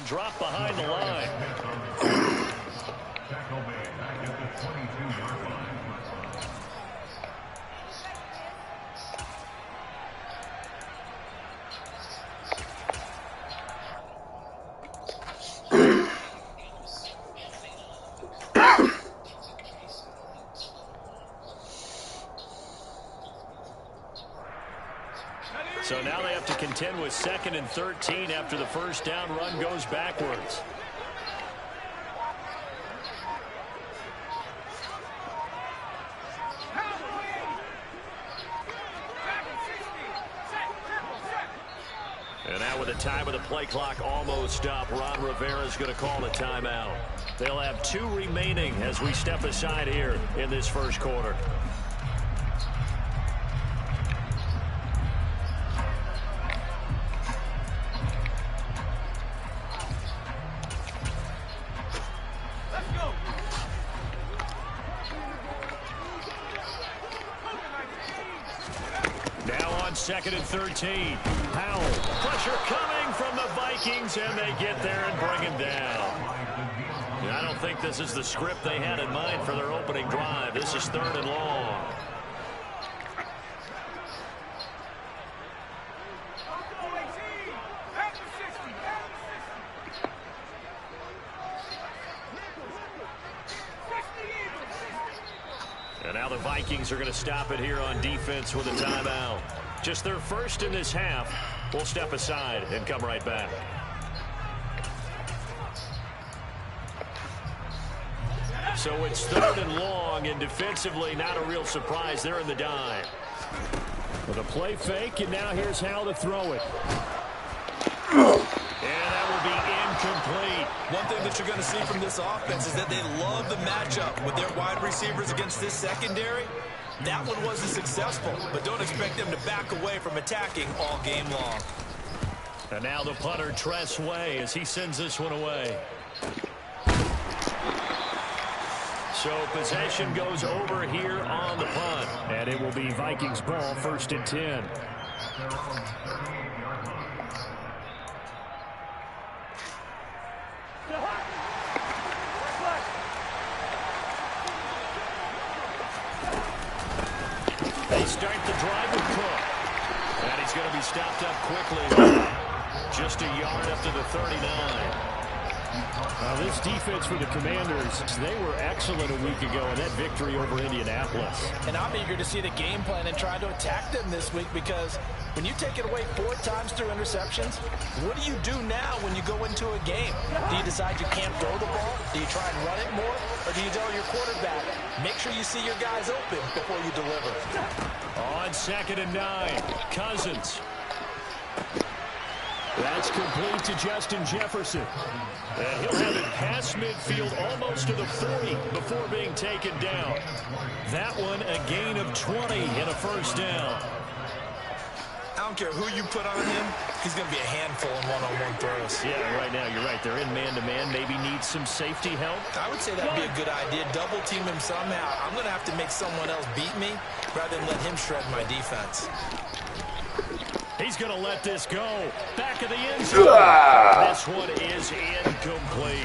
drop behind the line. So now they have to contend with 2nd and 13 after the first down run goes backwards. And now with the time of the play clock almost up, Ron Rivera is going to call a timeout. They'll have 2 remaining as we step aside here in this first quarter. Now on 2nd and 13. Powell. Pressure coming from the Vikings, and they get there and bring him down. And I don't think this is the script they had in mind for their opening drive. This is 3rd and long. And now the Vikings are going to stop it here on defense with a timeout. Just their first in this half. We'll step aside and come right back. So it's 3rd and long, and defensively not a real surprise. They're in the dive. With a play fake, and now here's how to throw it. And that will be incomplete. One thing that you're going to see from this offense is that they love the matchup with their wide receivers against this secondary. That one wasn't successful, but don't expect them to back away from attacking all game long. And now the punter, Tress Way, as he sends this one away. So possession goes over here on the punt. And it will be Vikings ball, 1st and 10. They start the drive with Cook. And he's going to be stopped up quickly. Just a yard up to the 39. This defense for the Commanders, they were excellent a week ago in that victory over Indianapolis. And I'm eager to see the game plan and try to attack them this week, because when you take it away 4 times through interceptions, what do you do now when you go into a game? Do you decide you can't throw the ball? Do you try and run it more? Or do you tell your quarterback, make sure you see your guys open before you deliver? On 2nd and 9, Cousins. That's complete to Justin Jefferson. And he'll have it past midfield almost to the 40 before being taken down. That one a gain of 20 and a first down. I don't care who you put on him, he's going to be a handful in one-on-one throws. Yeah, right now you're right. They're in man-to-man. Maybe needs some safety help. I would say that would be a good idea. Double team him somehow. I'm going to have to make someone else beat me rather than let him shred my defense. He's going to let this go. Back of the end zone. This one is incomplete.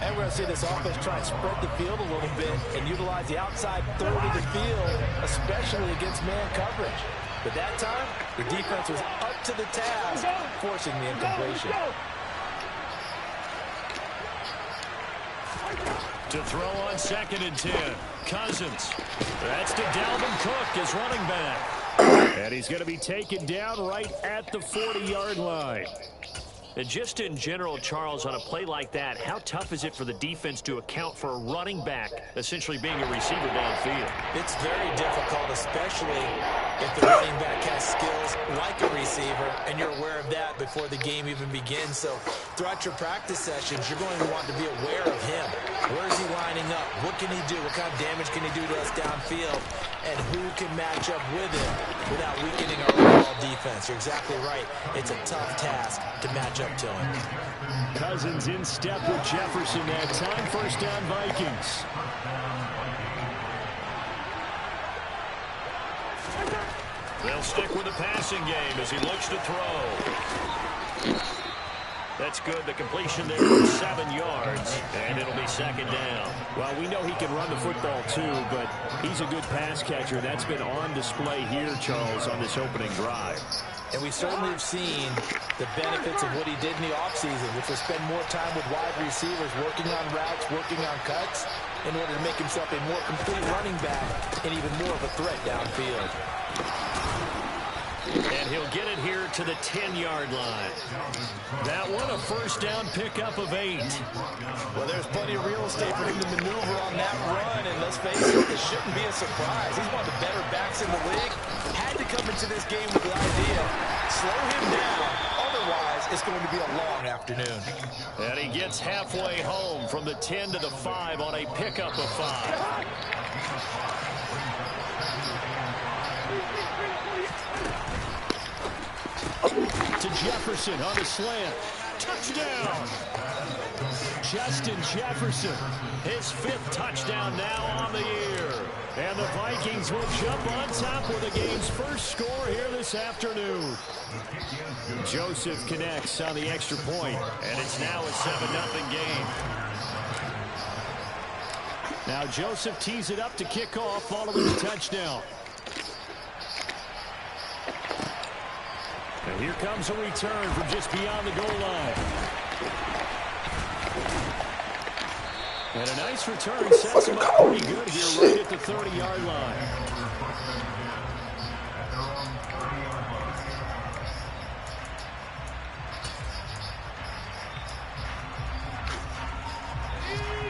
And we're going to see this offense try and spread the field a little bit and utilize the outside third of the field, especially against man coverage. But that time, the defense was up to the task, forcing the incompletion. To throw on 2nd and 10. Cousins. That's to Dalvin Cook, his running back. And he's going to be taken down right at the 40-yard line. And just in general, Charles, on a play like that, how tough is it for the defense to account for a running back essentially being a receiver downfield? It's very difficult, especially if the running back has skills like a receiver, and you're aware of that before the game even begins. So throughout your practice sessions, you're going to want to be aware of him. Where is he lining up? What can he do? What kind of damage can he do to us downfield? And who can match up with him without weakening our overall defense? You're exactly right. It's a tough task to match up to him. Cousins in step with Jefferson that time. First down, Vikings. They'll stick with the passing game as he looks to throw. That's good. The completion there for 7 yards, and it'll be second down. Well, we know he can run the football too, but he's a good pass catcher. That's been on display here, Charles, on this opening drive. And we certainly have seen the benefits of what he did in the offseason, which was spend more time with wide receivers, working on routes, working on cuts, in order to make himself a more complete running back and even more of a threat downfield. And he'll get it here to the 10-yard line. That one, a first down pickup of 8. Well, there's plenty of real estate for him to maneuver on that run, and let's face it, it shouldn't be a surprise. He's one of the better backs in the league. Had to come into this game with the idea, slow him down. Otherwise, it's going to be a long afternoon. And he gets halfway home from the 10 to the 5 on a pickup of 5. To Jefferson on the slant. Touchdown! Justin Jefferson. His 5th touchdown now on the year. And the Vikings will jump on top with the game's first score here this afternoon. Joseph connects on the extra point. And it's now a 7-0 game. Now Joseph tees it up to kick off following the touchdown. And here comes a return from just beyond the goal line. And a nice return sets him up pretty good here right at the 30-yard line.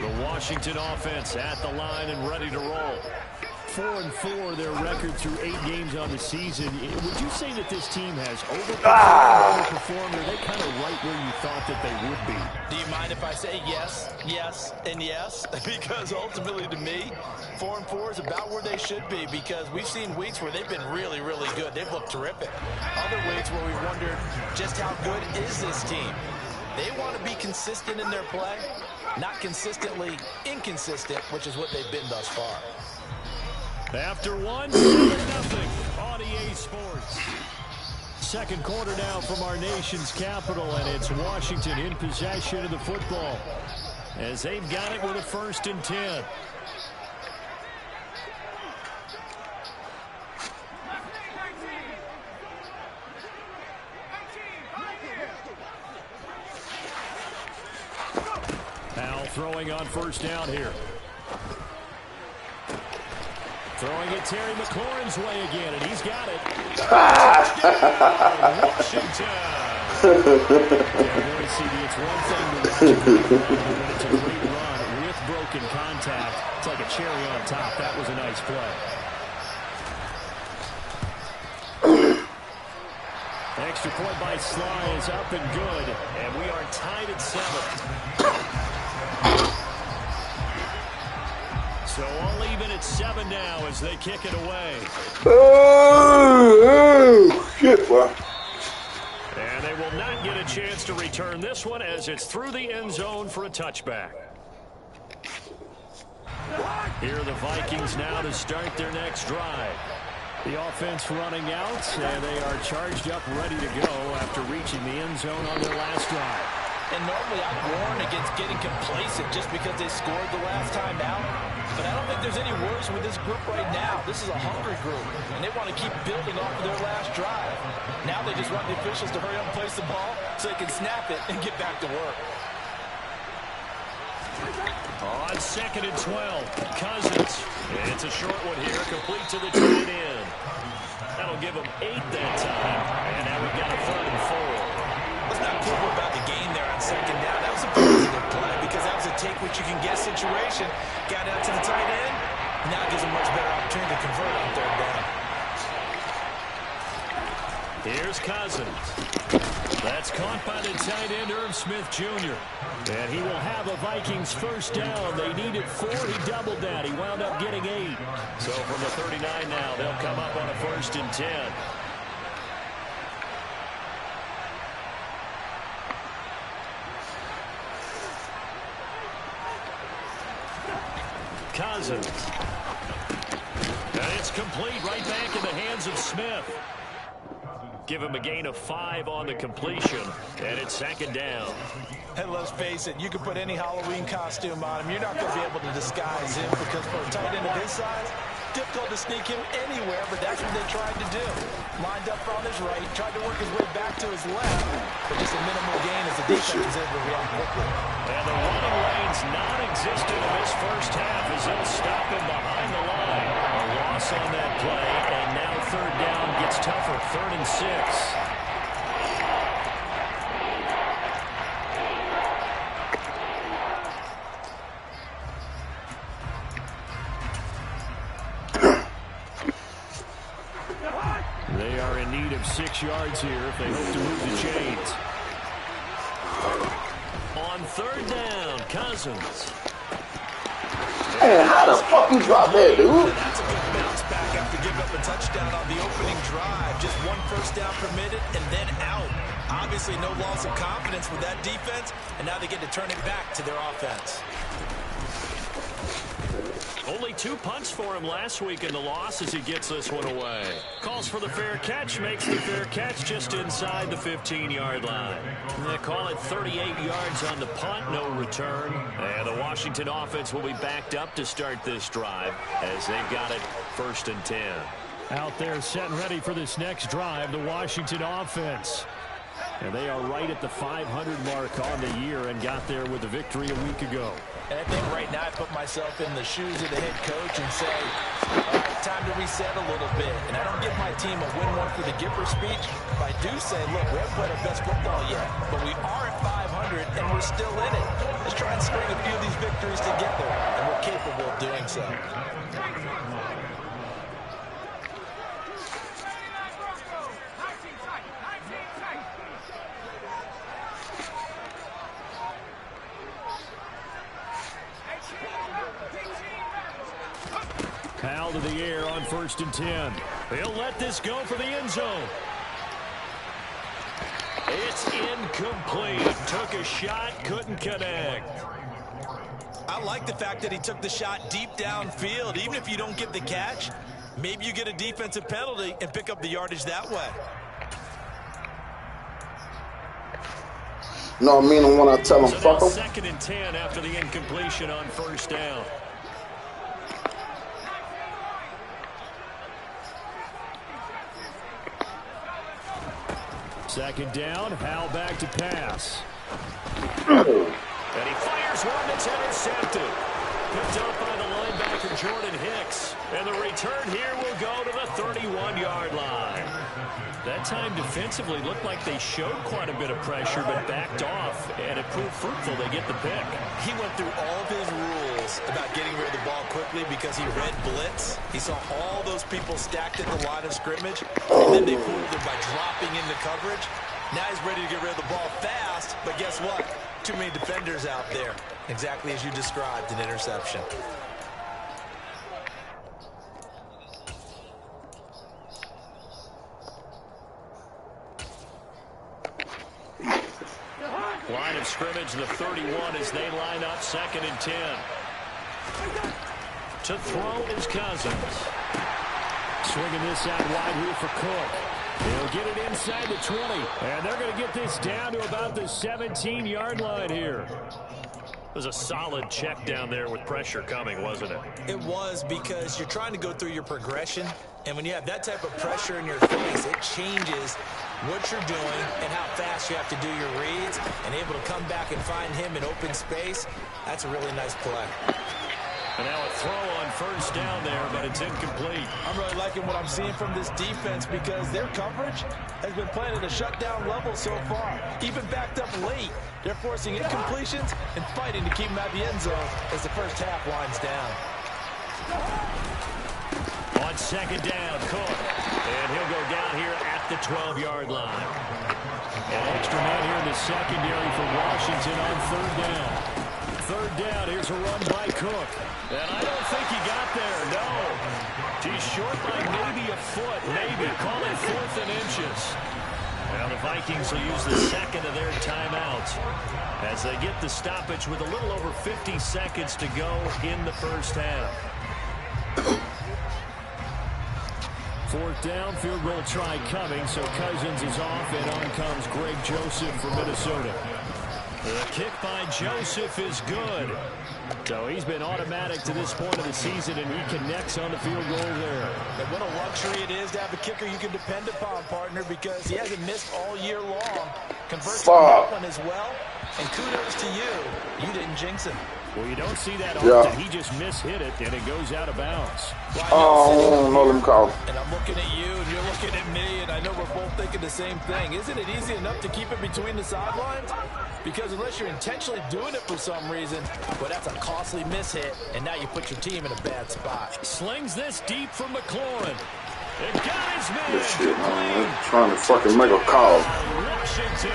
The Washington offense at the line and ready to roll. 4-4 their record through 8 games on the season. Would you say that this team has overperformed, or are they kind of right where you thought that they would be? Do you mind if I say yes, yes, and yes? Because ultimately to me, 4-4 is about where they should be, because we've seen weeks where they've been really, really good. They've looked terrific. Other weeks where we wondered just how good is this team? They want to be consistent in their play, not consistently inconsistent, which is what they've been thus far. After 1, 7-0 on EA Sports. Second quarter now from our nation's capital, and it's Washington in possession of the football as they've got it with a 1st and 10. Powell throwing on 1st down here. Throwing it Terry McLaurin's way again, and he's got it. Washington. Yeah, CD, it's one thing to watch a great run, but when it's a great run with broken contact, it's like a cherry on top. That was a nice play. Extra point by Sly is up and good, and we are tied at 7. So all even at 7 now as they kick it away. Oh, shit, boy. And they will not get a chance to return this one as it's through the end zone for a touchback. Here are the Vikings now to start their next drive. The offense running out, and they are charged up, ready to go after reaching the end zone on their last drive. And normally I warn against getting complacent just because they scored the last time out. But I don't think there's any worse with this group right now. This is a hungry group, and they want to keep building off of their last drive. Now they just want the officials to hurry up and place the ball so they can snap it and get back to work. On 2nd and 12, Cousins. It's a short one here, complete to the tight end. That'll give them 8 that time. And now we've got a 3rd and 4. What's not cool about the gain there on 2nd down? That was a positive play because that was a take-what-you-can-get situation. Got out to the tight end. Now it gives them much better opportunity to convert on 3rd down. Here's Cousins. That's caught by the tight end, Irv Smith Jr. And he will have a Vikings 1st down. They needed 4. He doubled that. He wound up getting 8. So from the 39 now, they'll come up on a 1st and 10. Cousins. And it's complete right back in the hands of Smith. Give him a gain of 5 on the completion, and it's second down. And let's face it, you can put any Halloween costume on him. You're not going to be able to disguise him because for a tight end of his size, difficult to sneak him anywhere, but that's what they tried to do. Lined up on his right, tried to work his way back to his left, but just a minimal gain as the defense was able to react quickly. And the running lane's non-existent in this first half as they'll stop him behind the line. A loss on that play, and now third down gets tougher, 3rd and 6. They are in need of 6 yards here if they hope to move the chains. On 3rd down, Cousins. Man, how the fuck you drop that, dude? And that's a good bounce back after giving up a touchdown on the opening drive. Just 1 first down permitted and then out. Obviously no loss of confidence with that defense, and now they get to turn it back to their offense. Only 2 punts for him last week in the loss as he gets this one away. Calls for the fair catch, makes the fair catch just inside the 15-yard line. They call it 38 yards on the punt, no return. And the Washington offense will be backed up to start this drive as they've got it 1st and 10. Out there set and ready for this next drive, the Washington offense. And they are right at the 500 mark on the year and got there with the victory a week ago. And I think right now I put myself in the shoes of the head coach and say, all right, time to reset a little bit. And I don't give my team a win one for the Gipper speech, but I do say, look, we haven't played our best football yet, but we are at 500 and we're still in it. Let's try and string a few of these victories together, and we're capable of doing so. Powell to the air on 1st and 10. He'll let this go for the end zone. It's incomplete. Took a shot, couldn't connect. I like the fact that he took the shot deep downfield. Even if you don't get the catch, maybe you get a defensive penalty and pick up the yardage that way. No, meaning when I tell him, So fuck him. 2nd and 10 after the incompletion on 1st down. Second down, Howell back to pass. And he fires one that's intercepted. Picked up by the linebacker Jordan Hicks. And the return here will go to the 31-yard line. That time defensively looked like they showed quite a bit of pressure but backed off, and it proved fruitful. They get the pick. He went through all of his rules about getting rid of the ball quickly because he read blitz. He saw all those people stacked at the line of scrimmage, and then they fooled him by dropping into coverage. Now he's ready to get rid of the ball fast, but guess what? Too many defenders out there. Exactly as you described, an interception. Line of scrimmage, the 31 as they line up 2nd and 10. To throw is Cousins. Swinging this out wide here for Cook. He'll get it inside the 20. And they're going to get this down to about the 17-yard line here. It was a solid check down there with pressure coming, wasn't it? It was, because you're trying to go through your progression, and when you have that type of pressure in your face, it changes what you're doing and how fast you have to do your reads, and able to come back and find him in open space. That's a really nice play. And now a throw on 1st down there, but it's incomplete. I'm really liking what I'm seeing from this defense because their coverage has been playing at a shutdown level so far. Even backed up late, they're forcing incompletions and fighting to keep them out of the end zone as the first half winds down. On 2nd down, Cook. And he'll go down here at the 12-yard line. An extra man here in the secondary for Washington on 3rd down. 3rd down, here's a run by Cook. And I don't think he got there, no. He's short by maybe a foot, maybe. Call it 4th and inches. Now the Vikings will use the 2nd of their timeouts as they get the stoppage with a little over 50 seconds to go in the first half. Fourth down, field goal try coming, so Cousins is off, and on comes Greg Joseph for Minnesota. The kick by Joseph is good. So he's been automatic to this point of the season, and he connects on the field goal there. And what a luxury it is to have a kicker you can depend upon, partner, because he hasn't missed all year long. Converts on that one as well. And kudos to you. You didn't jinx him. Well, you don't see that often. He just mishit it, and it goes out of bounds. Oh, no, let him call. And I'm looking at you, and you're looking at me, and I know we're both thinking the same thing. Isn't it easy enough to keep it between the sidelines? Because unless you're intentionally doing it for some reason, well, that's a costly mishit, and now you put your team in a bad spot. Slings this deep from McLaurin. It got his man. This shit, man. I'm trying to fucking make a call. Washington.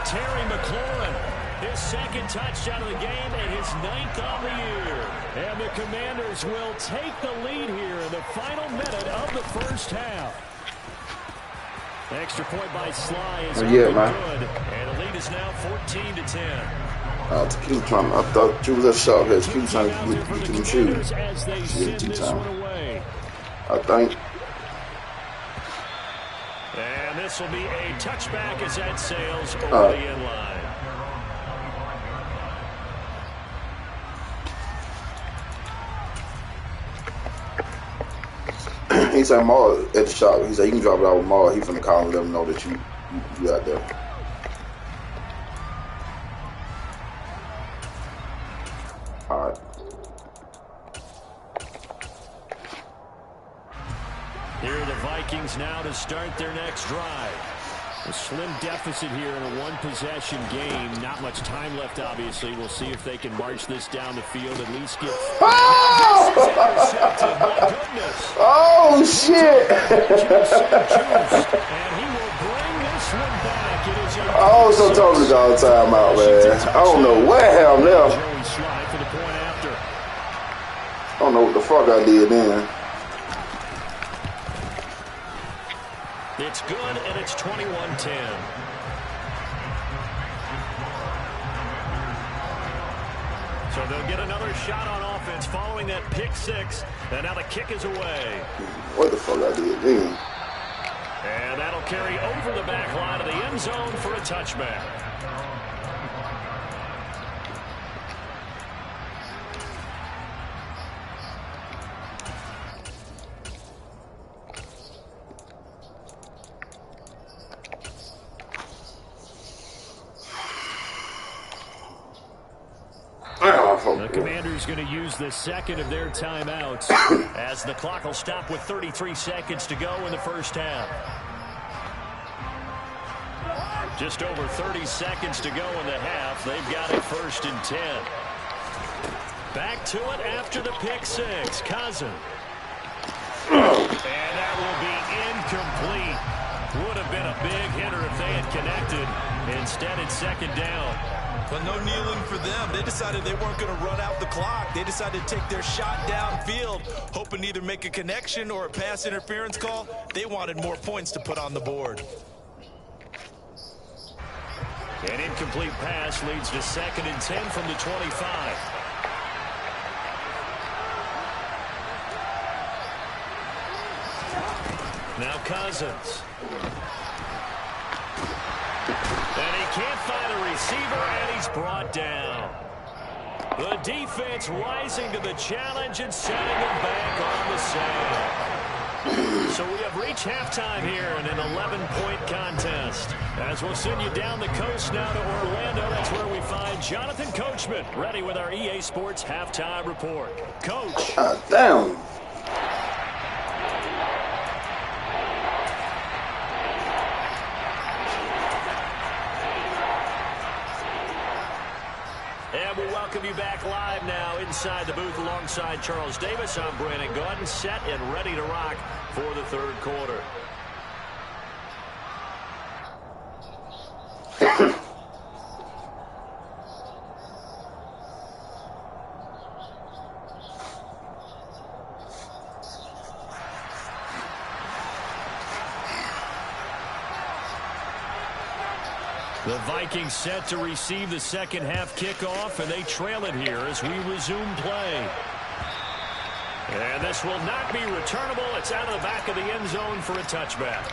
Terry McLaurin. His second touchdown of the game and his 9th on the year. And the Commanders will take the lead here in the final minute of the first half. Extra point by Sly is good. And the lead is now 14-10. To keep trying, I thought you was a shot here. Keep trying to get them shoes. As they send this one away. I think. And this will be a touchback as that sails over the end line. He said Maul at the shop. He said you can drop it out with Maul. He finna call and let him know that you out there. Alright. Here are the Vikings now to start their next drive. A slim deficit here in a one-possession game. Not much time left, obviously. We'll see if they can march this down the field, at least get... Oh! My goodness. Oh, shit! And he will bring this one back. It is I was so told to call timeout, man. I don't know what hell left. Joey Sly for the point after. I don't know what the fuck I did then. It's good, and it's 21-10. So they'll get another shot on offense following that pick six. And now the kick is away. What the fuck I did then? And that'll carry over the back line of the end zone for a touchback. The Commanders going to use the second of their timeouts as the clock will stop with 33 seconds to go in the first half. Just over 30 seconds to go in the half. They've got it 1st and 10. Back to it after the pick six. Cousins. And that will be incomplete. Would have been a big hitter if they had connected. Instead, it's 2nd down. But no kneeling for them. They decided they weren't going to run out the clock. They decided to take their shot downfield, hoping to either make a connection or a pass interference call. They wanted more points to put on the board. An incomplete pass leads to 2nd and 10 from the 25. Now Cousins. And he can't find a receiver, and he's brought down. The defense rising to the challenge and sending him back on the sand. So we have reached halftime here in an 11-point contest. As we'll send you down the coast now to Orlando, that's where we find Jonathan Coachman, ready with our EA Sports Halftime Report. Coach. Damn. And we welcome you back live now inside the booth alongside Charles Davis. I'm Brandon Gaudin, set and ready to rock for the 3rd quarter. The Vikings set to receive the second half kickoff, and they trail it here as we resume play. And this will not be returnable. It's out of the back of the end zone for a touchback.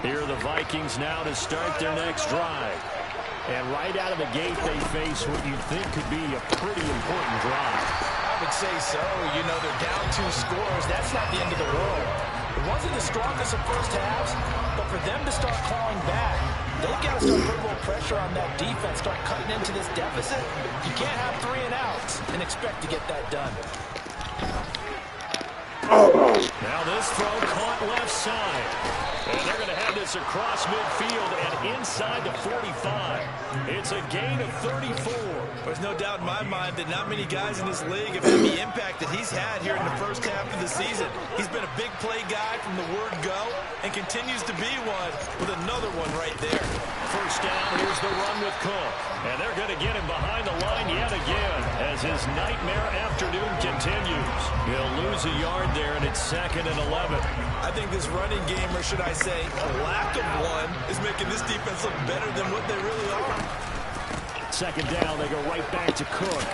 Here are the Vikings now to start their next drive. And right out of the gate, they face what you think could be a pretty important drive. I would say so. You know, they're down 2 scores. That's not the end of the world. It wasn't the strongest of first halves, but for them to start clawing back, they've got to start putting more pressure on that defense, start cutting into this deficit. You can't have 3 and outs and expect to get that done. Now this throw caught left side. And they're going to have this across midfield and inside the 45. It's a gain of 34. There's no doubt in my mind that not many guys in this league have had the impact that he's had here in the first half of the season. He's been a big play guy from the word go and continues to be one with another one right there. First down, here's the run with Cook. And they're going to get him behind the line yet again as his nightmare afternoon continues. He'll lose a yard there, and it's 2nd and 11. I think this running game, or should I say a lack of one, is making this defense look better than what they really are. 2nd down, they go right back to Cook.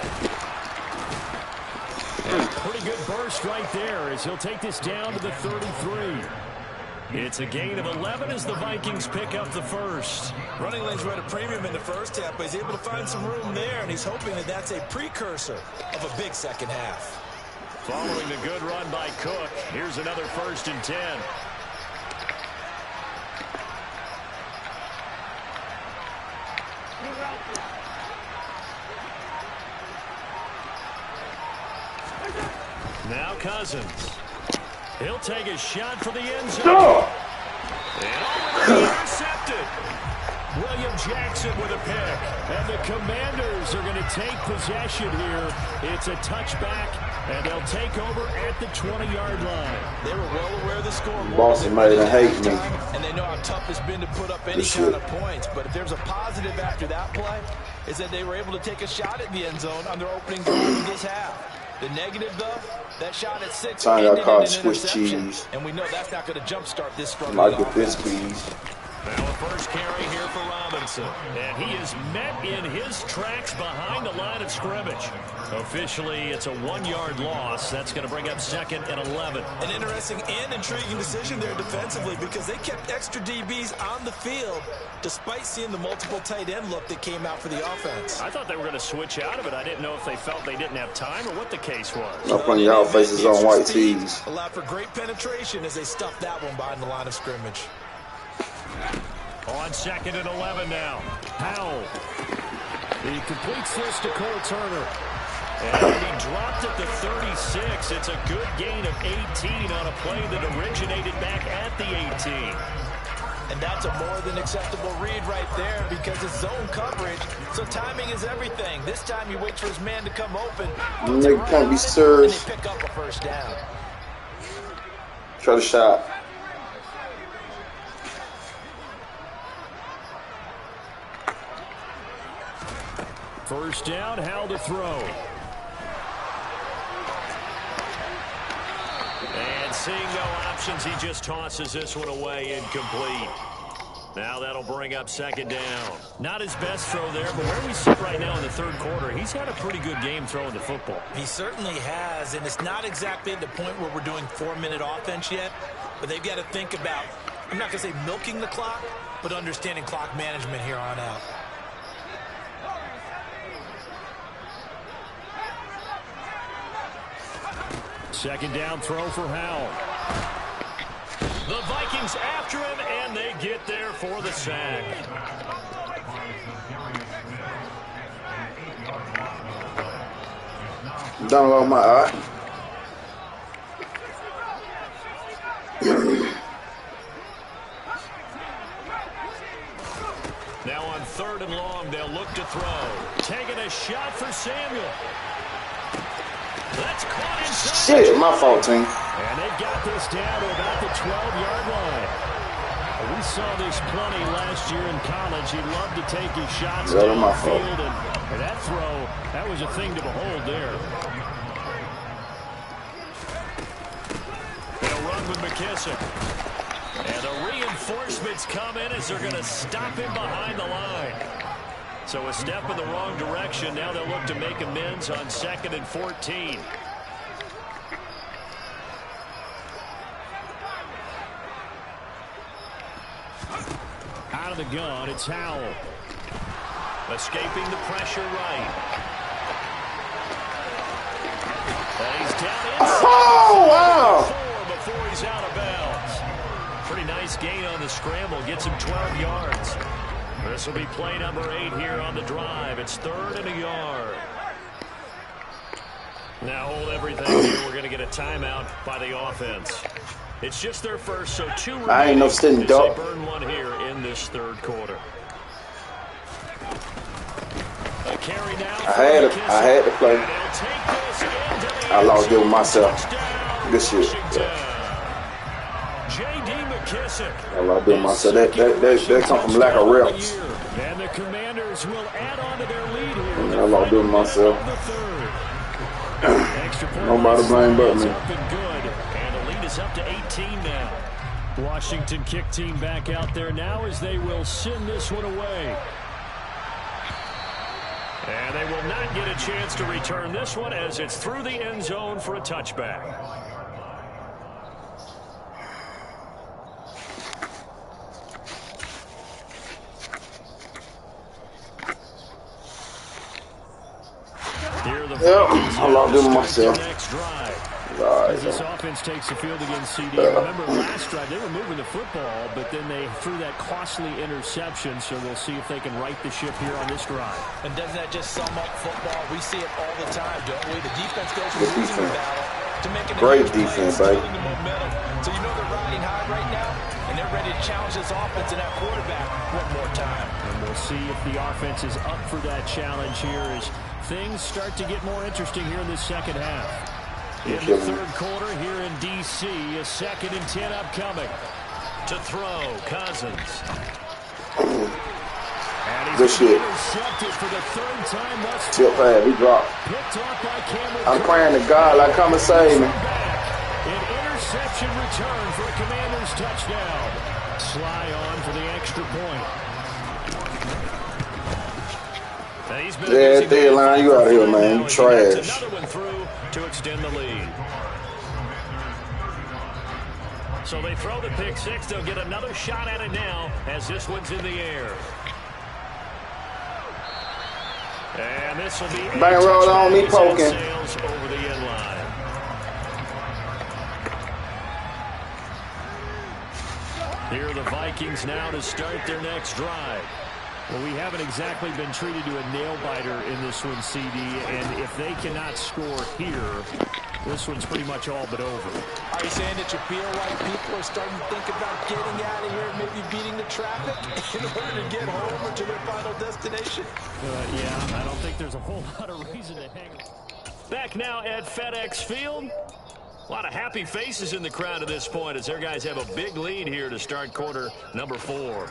And a pretty good burst right there as he'll take this down to the 33. It's a gain of 11 as the Vikings pick up the first. Running lanes were at a premium in the first half, but he's able to find some room there, and he's hoping that that's a precursor of a big second half. Following the good run by Cook, here's another 1st and 10. Now Cousins. He'll take a shot for the end zone. And intercepted. William Jackson with a pick. And the Commanders are going to take possession here. It's a touchback, and they'll take over at the 20-yard line. They were well aware of the scoreboard. Boston might have hated me. And they know how tough it's been to put up any kind of points. But if there's a positive after that play, is that they were able to take a shot at the end zone on their opening drive of this half. The negative, though, that shot at 6 ended in an interception. And we know that's not going to jumpstart this struggling offense. Now a first carry here for Robinson. And he is met in his tracks behind the line of scrimmage. Officially, it's a 1-yard loss. That's going to bring up 2nd and 11. An interesting and intriguing decision there defensively because they kept extra DBs on the field despite seeing the multiple tight end look that came out for the offense. I thought they were going to switch out of it. I didn't know if they felt they didn't have time or what the case was. No funny y'all faces on white tees. Allowed for great penetration as they stuffed that one behind the line of scrimmage. On 2nd and 11 now. Howell. He completes this to Cole Turner. And he dropped at the 36. It's a good gain of 18 on a play that originated back at the 18. And that's a more than acceptable read right there because it's zone coverage, so timing is everything. This time he waits for his man to come open. They can't be served. And they pick up a first down. Try the shot. First down, Howell to throw. And seeing no options, he just tosses this one away incomplete. Now that'll bring up 2nd down. Not his best throw there, but where we sit right now in the 3rd quarter, he's had a pretty good game throwing the football. He certainly has, and it's not exactly at the point where we're doing 4-minute offense yet, but they've got to think about, I'm not going to say milking the clock, but understanding clock management here on out. Second down throw for Howell. The Vikings after him, and they get there for the sack. Down along my eye. Now on 3rd and long, they'll look to throw. Taking a shot for Samuel. That's caught inside. Shit, my fault, team. And they've got this down to about the 12-yard line. We saw this plenty last year in college. He loved to take his shots down the field, and And that throw, that was a thing to behold there. They'll run with McKissick. And the reinforcements come in as they're going to stop him behind the line. So a step in the wrong direction. Now they'll look to make amends on 2nd and 14. Out of the gun, it's Howell. Escaping the pressure right. And he's down inside. Oh, wow. Before he's out of bounds. Pretty nice gain on the scramble. Gets him 12 yards. This will be play number 8 here on the drive. It's 3rd and a yard. Now hold everything here. We're going to get a timeout by the offense. It's just their first, so 2 remaining. I ain't no sitting duck. They burn 1 here in this 3rd quarter. A carry now. I had to play. I lost it with myself. Good shit. J.D. McKissick. I lost it with myself. That come from lack of reps. And the Commanders will add on to their lead here. I lost it with myself. Nobody blame but me. And the lead is up to 18 now. Washington kick team back out there now as they will send this one away. And they will not get a chance to return this one as it's through the end zone for a touchback. I love doing myself. As this offense takes the field against CD. Remember last drive, they were moving the football, but then they threw that costly interception, so we'll see if they can right the ship here on this drive. And doesn't that just sum up football? We see it all the time, don't we? The defense goes from losing the battle to making great defense, baby. The momentum. So you know they're riding high right now, and they're ready to challenge this offense and that quarterback one more time. And we'll see if the offense is up for that challenge here as things start to get more interesting here in the second half. In the 3rd quarter here in D.C., a 2nd and 10 upcoming. To throw, Cousins. And he's intercepted for the 3rd time thus far. Tip bad, he dropped. Picked off by Cameron. I'm praying to God, like, come and save me. An interception return for a Commanders touchdown. Sly on for the extra point. Yeah, Thayline, you out here, man. You trash. Another one through to extend the lead. So they throw the pick 6. They'll get another shot at it now as this one's in the air. And this will be bang roll on me poking. Over the end line. Here are the Vikings now to start their next drive. Well, we haven't exactly been treated to a nail-biter in this one, CD, and if they cannot score here, this one's pretty much all but over. Are you saying that you feel like people are starting to think about getting out of here and maybe beating the traffic in order to get home or to their final destination? Yeah, I don't think there's a whole lot of reason to hang. Back now at FedEx Field. A lot of happy faces in the crowd at this point as their guys have a big lead here to start quarter number 4.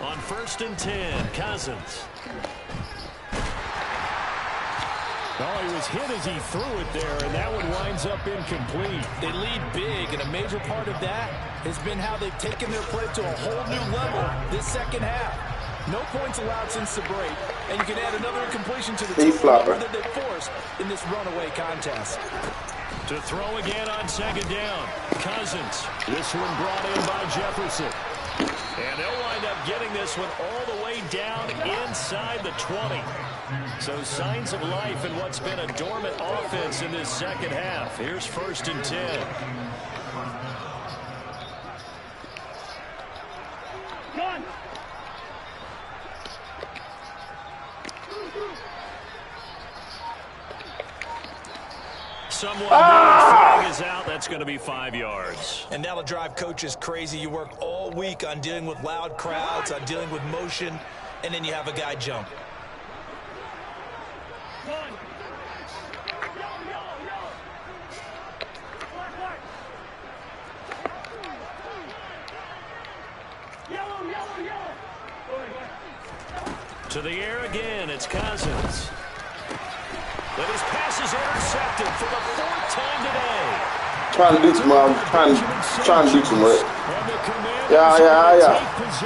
On 1st and 10, Cousins. Oh, he was hit as he threw it there, and that one winds up incomplete. They lead big, and a major part of that has been how they've taken their play to a whole new level this second half. No points allowed since the break, and you can add another incompletion to the total number that they forced in this runaway contest. To throw again on 2nd down, Cousins. This one brought in by Jefferson. And they'll wind up getting this one all the way down inside the 20. So signs of life in what's been a dormant offense in this second half. Here's 1st and 10. Gun. Someone flag is out. That's going to be 5 yards. And that'll drive coaches crazy. You work all week on dealing with loud crowds, on dealing with motion, and then you have a guy jump. To the air again, it's Cousins. But his pass is intercepted for the 4th time today. Trying to do too much. Trying to do too much. Yeah.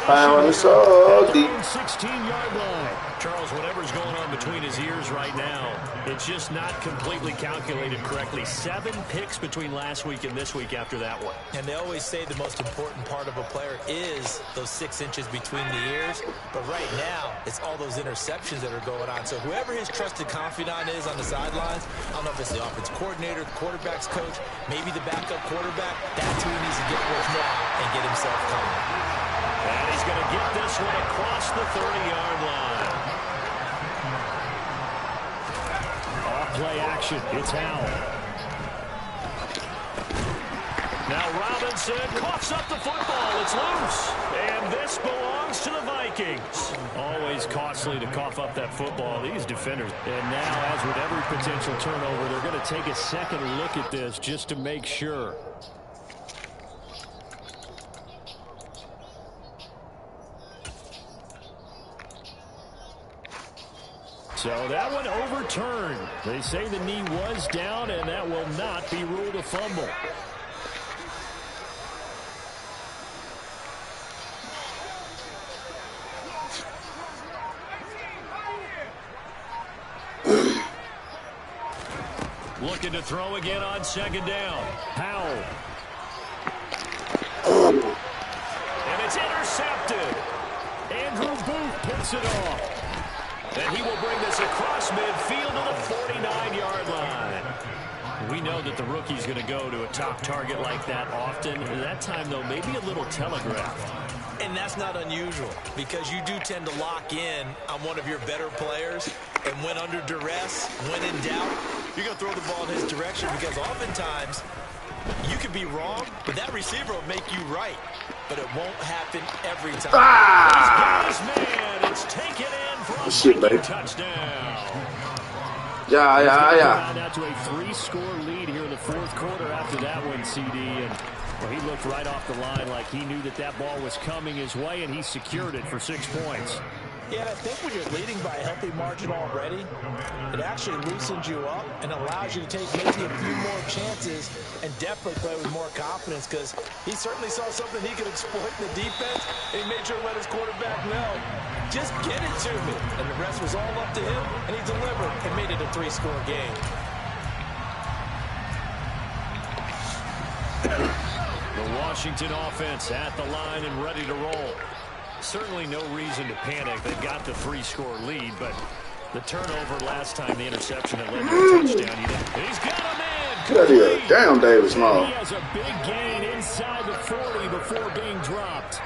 Pound so deep. 16-yard line. Charles, whatever's going on between his ears right now, it's just not completely calculated correctly. 7 picks between last week and this week after that one. And they always say the most important part of a player is those 6 inches between the ears. But right now, it's all those interceptions that are going on. So whoever his trusted confidant is on the sidelines, I don't know if it's the offense coordinator, the quarterback's coach, maybe the backup quarterback, that's who he needs to get with now and get himself coming. And he's going to get this one across the 30-yard line. Play action. It's Howell. Now Robinson coughs up the football. It's loose. And this belongs to the Vikings. Always costly to cough up that football. These defenders. And now, as with every potential turnover, they're going to take a second look at this just to make sure. So that one overturned. They say the knee was down, and that will not be ruled a fumble. Looking to throw again on 2nd down. Howell. And it's intercepted. Andrew Booth picks it off. And he will bring this across midfield to the 49-yard line. We know that the rookie's going to go to a top target like that often. That time, though, maybe a little telegraphed. And that's not unusual because you do tend to lock in on one of your better players. And when under duress, when in doubt, you're going to throw the ball in his direction because oftentimes you could be wrong, but that receiver will make you right. But it won't happen every time. He's got his man. It's taken in for a baby. Touchdown. Yeah. Now to a 3-score lead here in the 4th quarter after that one, CD. And well, he looked right off the line like he knew that that ball was coming his way, and he secured it for 6 points. Yeah, and I think when you're leading by a healthy margin already, it actually loosens you up and allows you to take maybe a few more chances and definitely play with more confidence because he certainly saw something he could exploit in the defense. And he made sure to let his quarterback know, just get it to me. And the rest was all up to him, and he delivered and made it a 3-score game. The Washington offense at the line and ready to roll. Certainly no reason to panic. They've got the 3-score lead, but the turnover last time, the interception that led to a touchdown. He's got a man. Good idea. Damn, Davis Small. He has a big gain inside the 40 before being dropped.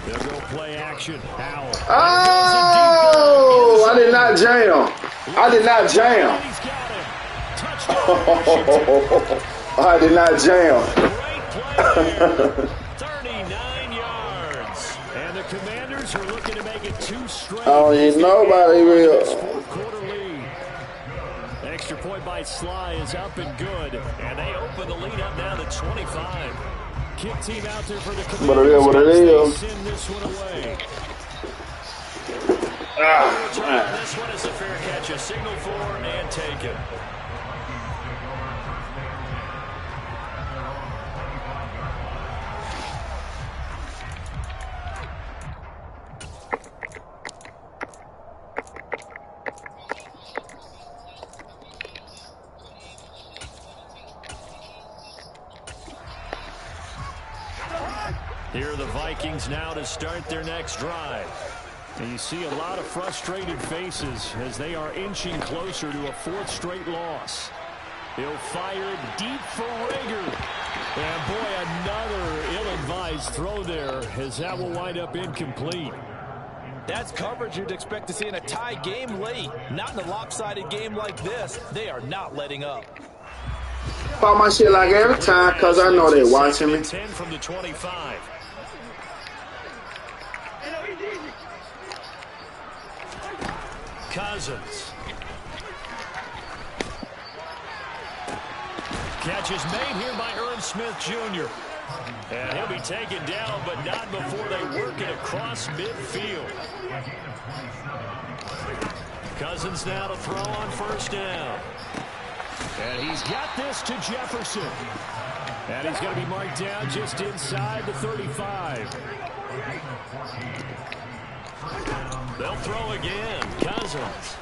They'll go play action. Howell. Oh, I did not jam. I did not jam. He's got him. Touchdown. I did not jam. Great play. 39 yards. And the Commanders are looking to make it 2 straight. Oh, ain't nobody real. 4th quarter lead. The extra point by Sly is up and good. And they open the lead up now to 25. Kick team out there for the Commanders. What it is. They send this one away. This one is a fair catch. A signal for and take it. Here are the Vikings now to start their next drive. And you see a lot of frustrated faces as they are inching closer to a 4th straight loss. He'll fire deep for Rager. And boy, another ill-advised throw there as that will wind up incomplete. That's coverage you'd expect to see in a tie game late. Not in a lopsided game like this. They are not letting up. Pop my shit like every time because I know they're watching me. 10 from the 25. Cousins. Catch is made here by Irv Smith Jr. And he'll be taken down, but not before they work it across midfield. Cousins now to throw on first down. And he's got this to Jefferson. And he's going to be marked down just inside the 35. They'll throw again. Cousins.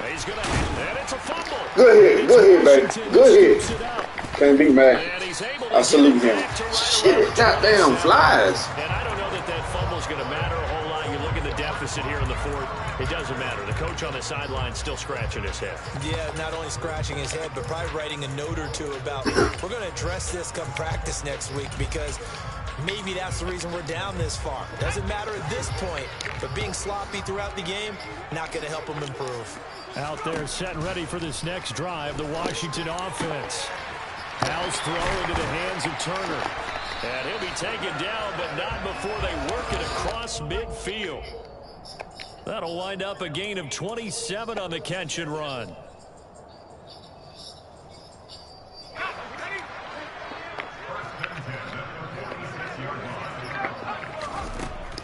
He's going to, and it's a fumble. Good hit, baby. Good hit. Can't be mad. I salute him. Shit, goddamn flies. And I don't know that fumble's going to matter a whole lot. You look at the deficit here in the fourth. It doesn't matter. The coach on the sideline still scratching his head. Yeah, not only scratching his head, but probably writing a note or two about, we're going to address this come practice next week because maybe that's the reason we're down this far. Doesn't matter at this point, but being sloppy throughout the game, not going to help him improve. Out there set and ready for this next drive, the Washington offense. Howell's throw into the hands of Turner. And he'll be taken down, but not before they work it across midfield. That'll wind up a gain of 27 on the catch and run.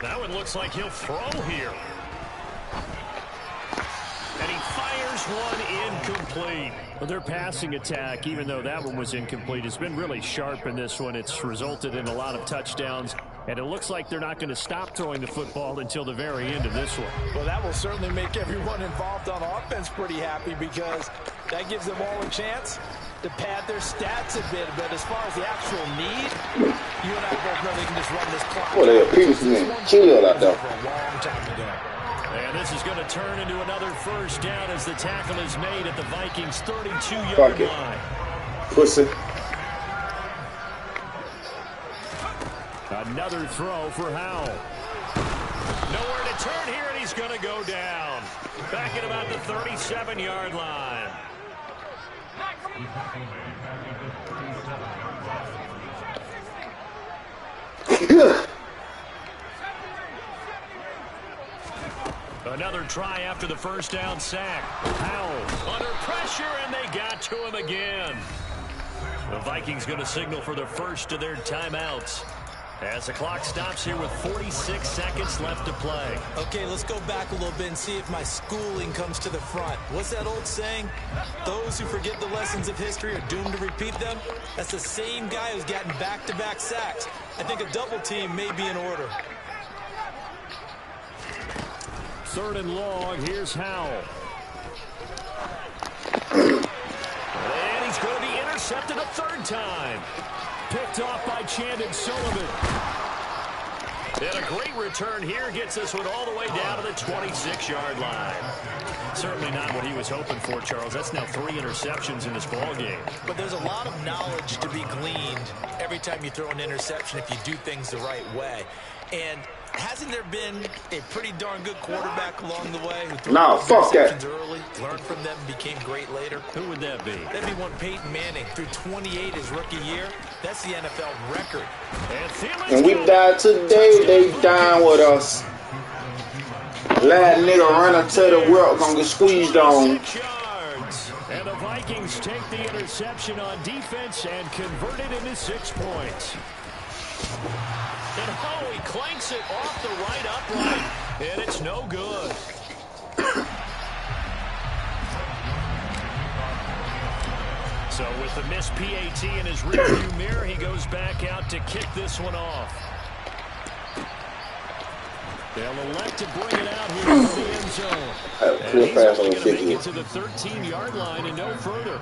That one looks like he'll throw here. And he fires one incomplete. Well, their passing attack, even though that one was incomplete, has been really sharp in this one. It's resulted in a lot of touchdowns. And it looks like they're not going to stop throwing the football until the very end of this one. Well, that will certainly make everyone involved on offense pretty happy because that gives them all a chance to pad their stats a bit. But as far as the actual need, you and I both know they can just run this clock. Well, they're Peterson chill out there. For a long time ago. And this is going to turn into another first down as the tackle is made at the Vikings' 32-yard line. Pussy. Another throw for Howell. Nowhere to turn here, and he's going to go down. Back at about the 37-yard line. Another try after the first down sack. Howell under pressure, and they got to him again. The Vikings going to signal for the first of their timeouts as the clock stops here with 46 seconds left to play. Okay, let's go back a little bit and see if my schooling comes to the front. What's that old saying? Those who forget the lessons of history are doomed to repeat them. That's the same guy who's gotten back-to-back sacks. I think a double team may be in order. Third and long, here's Howell. And he's going to be intercepted a third time. Picked off by Chandon Sullivan. And a great return here gets this one all the way down to the 26-yard line. Certainly not what he was hoping for, Charles. That's now 3 interceptions in this ball game. But there's a lot of knowledge to be gleaned every time you throw an interception if you do things the right way. And hasn't there been a pretty darn good quarterback along the way who threw interceptions early, learned from them, and became great later? Who would that be? That'd be one Peyton Manning threw 28 his rookie year. That's the NFL record. And we died today, they dying with us. Lad nigga running to the world gonna get squeezed on. And the Vikings take the interception on defense and convert it into 6 points. And he clanks it off the right upright, and it's no good. So with the missed PAT in his rearview mirror, he goes back out to kick this one off. They'll elect to bring it out here in the end zone. And he's only going to make it to the 13-yard line and no further.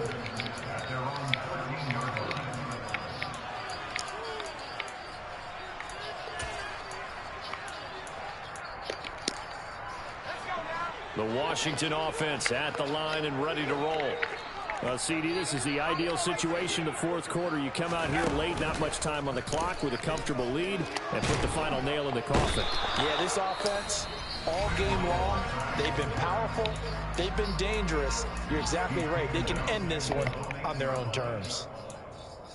The Washington offense at the line and ready to roll. CD, this is the ideal situation. The fourth quarter, you come out here late, not much time on the clock with a comfortable lead, and put the final nail in the coffin. Yeah, this offense, all game long, they've been powerful, they've been dangerous. You're exactly right. They can end this one on their own terms.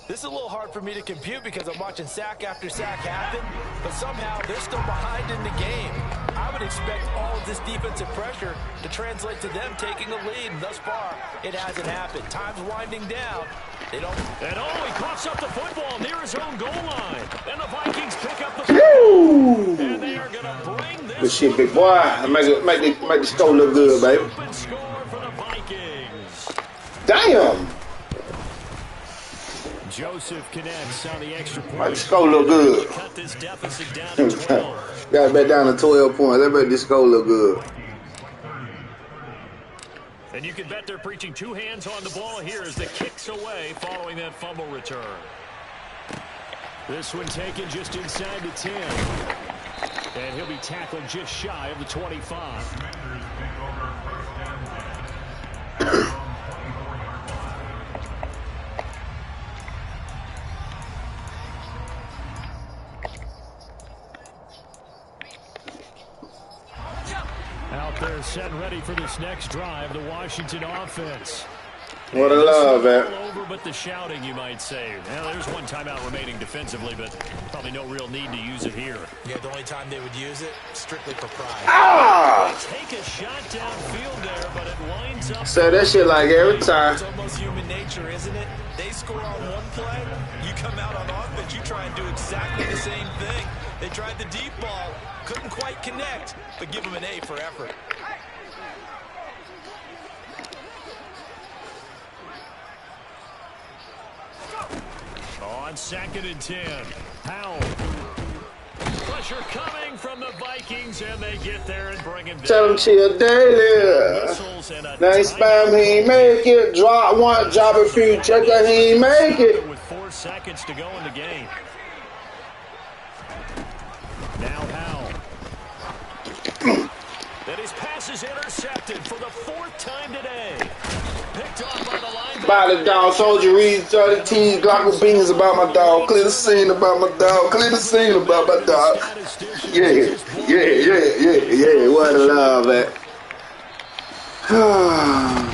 This is a little hard for me to compute because I'm watching sack after sack happen, but somehow they're still behind in the game. I would expect all of this defensive pressure to translate to them taking a lead, and thus far, it hasn't happened. Time's winding down. And he coughs up the football near his own goal line. And the Vikings pick up the football. And they are going to bring this. Good shit, big boy. Make the score look good, baby. Open score for the Vikings. Damn. Joseph connects on the extra point. Make the score look good. Cut this deficit down to 12. Got it back down to 12 points. That make the score look good. And you can bet they're preaching two hands on the ball here as the kicks away following that fumble return. This one taken just inside the 10. And he'll be tackled just shy of the 25. Out there set and ready for this next drive, the Washington offense. What a love, man. All over but the shouting, you might say. Now, there's one timeout remaining defensively, but probably no real need to use it here. Yeah, the only time they would use it, strictly for pride. Ah! Take a shot downfield there, but it winds up. Say that shit like every time. It's almost human nature, isn't it? They score on one play, you come out on offense, you try and do exactly the same thing. They tried the deep ball, couldn't quite connect, but give them an A for effort. On 2nd and 10, Howell. Pressure coming from the Vikings, and they get there and bring him down. Tell him chill daily. Nice spam, he ain't make it. Drop one, drop a few, check out, he ain't make it. With 4 seconds to go in the game. Now Howell. And his pass is intercepted for the 4th time today. Picked off by the linebacker. By the dog, Soldier Reed, 30 Glock beans about my dog. Clear the scene about my dog. Clear the scene about my dog. Yeah. What a love, man.